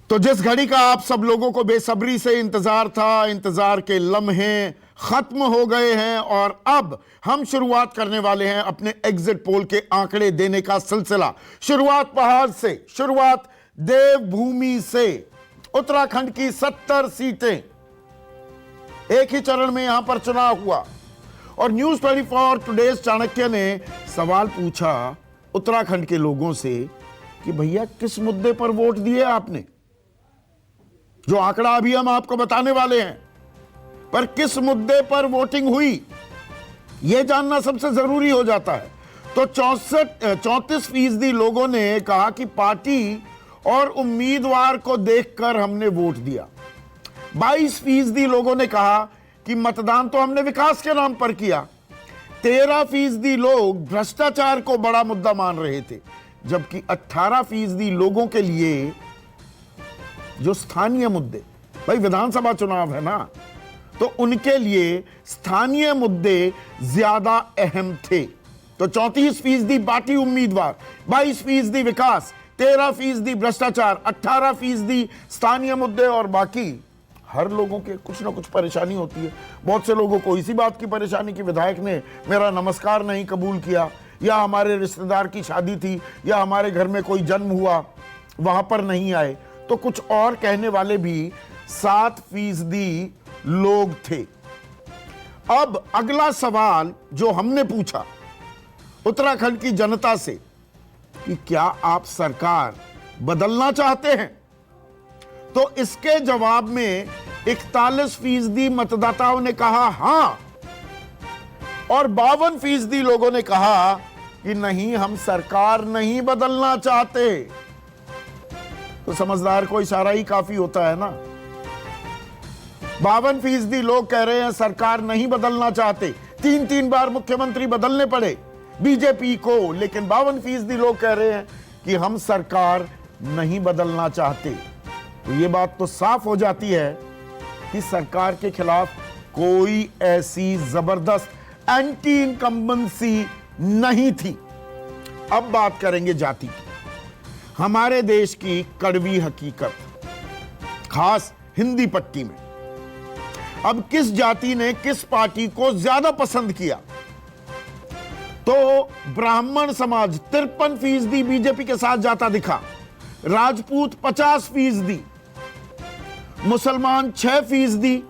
तो जिस घड़ी का आप सब लोगों को बेसब्री से इंतजार था, इंतजार के लम्हे खत्म हो गए हैं और अब हम शुरुआत करने वाले हैं अपने एग्जिट पोल के आंकड़े देने का सिलसिला। शुरुआत पहाड़ से, शुरुआत देवभूमि से। उत्तराखंड की 70 सीटें, एक ही चरण में यहां पर चुनाव हुआ और न्यूज 24 टुडेज चाणक्य ने सवाल पूछा उत्तराखंड के लोगों से कि भैया किस मुद्दे पर वोट दिए आपने। जो आंकड़ा अभी हम आपको बताने वाले हैं, पर किस मुद्दे पर वोटिंग हुई यह जानना सबसे जरूरी हो जाता है। तो 34% लोगों ने कहा कि पार्टी और उम्मीदवार को देखकर हमने वोट दिया। 22% लोगों ने कहा कि मतदान तो हमने विकास के नाम पर किया। 13% लोग भ्रष्टाचार को बड़ा मुद्दा मान रहे थे, जबकि 18% लोगों के लिए जो स्थानीय मुद्दे, भाई विधानसभा चुनाव है ना, तो उनके लिए स्थानीय मुद्दे ज्यादा अहम थे। तो 34% पार्टी उम्मीदवार, 22% विकास, 13% भ्रष्टाचार, 18% स्थानीय मुद्दे और बाकी हर लोगों के कुछ ना कुछ परेशानी होती है। बहुत से लोगों को इसी बात की परेशानी कि विधायक ने मेरा नमस्कार नहीं कबूल किया, या हमारे रिश्तेदार की शादी थी, या हमारे घर में कोई जन्म हुआ वहां पर नहीं आए। तो कुछ और कहने वाले भी 7% लोग थे। अब अगला सवाल जो हमने पूछा उत्तराखंड की जनता से कि क्या आप सरकार बदलना चाहते हैं, तो इसके जवाब में 41% मतदाताओं ने कहा हां और 52% लोगों ने कहा कि नहीं, हम सरकार नहीं बदलना चाहते। तो समझदार को इशारा ही काफी होता है ना। 52% लोग कह रहे हैं सरकार नहीं बदलना चाहते। 3 बार मुख्यमंत्री बदलने पड़े बीजेपी को, लेकिन 52% लोग कह रहे हैं कि हम सरकार नहीं बदलना चाहते। तो ये बात तो साफ हो जाती है कि सरकार के खिलाफ कोई ऐसी जबरदस्त एंटी इनकम्बेंसी नहीं थी। अब बात करेंगे जाति की, हमारे देश की कड़वी हकीकत, खास हिंदी पट्टी में। अब किस जाति ने किस पार्टी को ज्यादा पसंद किया, तो ब्राह्मण समाज 53% बीजेपी के साथ जाता दिखा, राजपूत 50%, मुसलमान 6%,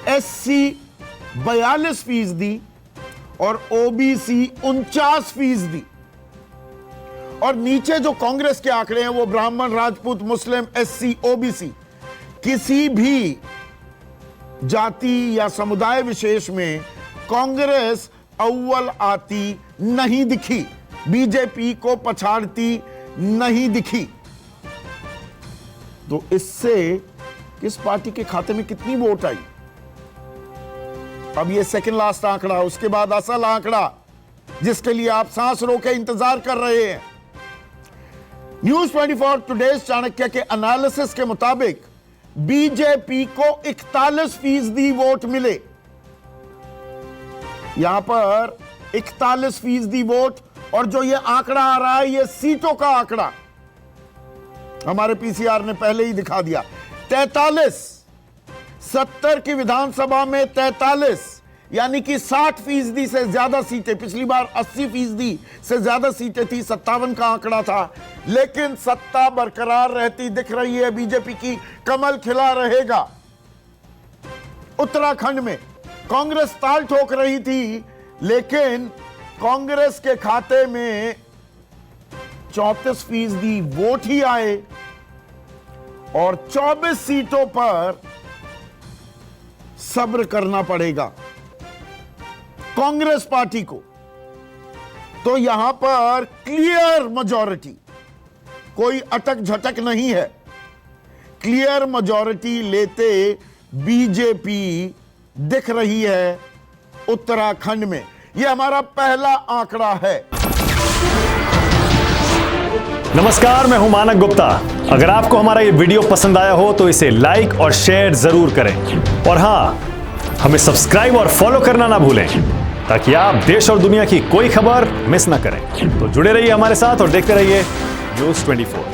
एससी 42% और ओबीसी 49%। और नीचे जो कांग्रेस के आंकड़े हैं वो ब्राह्मण, राजपूत, मुस्लिम, एससी, ओबीसी, किसी भी जाति या समुदाय विशेष में कांग्रेस अव्वल आती नहीं दिखी, बीजेपी को पछाड़ती नहीं दिखी। तो इससे किस पार्टी के खाते में कितनी वोट आई, अब ये सेकंड लास्ट आंकड़ा, उसके बाद असल आंकड़ा जिसके लिए आप सांस रोके इंतजार कर रहे हैं। न्यूज 24 टुडेज चाणक्य के एनालिसिस के मुताबिक बीजेपी को 41% वोट मिले। यहां पर 41% वोट, और जो ये आंकड़ा आ रहा है ये सीटों का आंकड़ा हमारे पीसीआर ने पहले ही दिखा दिया। 43, 70 की विधानसभा में 43, यानी कि 60% से ज्यादा सीटें। पिछली बार 80% से ज्यादा सीटें थी, 57 का आंकड़ा था, लेकिन सत्ता बरकरार रहती दिख रही है बीजेपी की, कमल खिला रहेगा। उत्तराखंड में कांग्रेस ताल ठोक रही थी, लेकिन कांग्रेस के खाते में 34% वोट ही आए और 24 सीटों पर सब्र करना पड़ेगा कांग्रेस पार्टी को। तो यहां पर क्लियर मेजॉरिटी, कोई अटक झटक नहीं है, क्लियर मेजॉरिटी लेते बीजेपी दिख रही है उत्तराखंड में। यह हमारा पहला आंकड़ा है। नमस्कार, मैं हूं मानक गुप्ता। अगर आपको हमारा ये वीडियो पसंद आया हो तो इसे लाइक और शेयर जरूर करें, और हां, हमें सब्सक्राइब और फॉलो करना ना भूलें ताकि आप देश और दुनिया की कोई खबर मिस ना करें। तो जुड़े रहिए हमारे साथ और देखते रहिए न्यूज 24।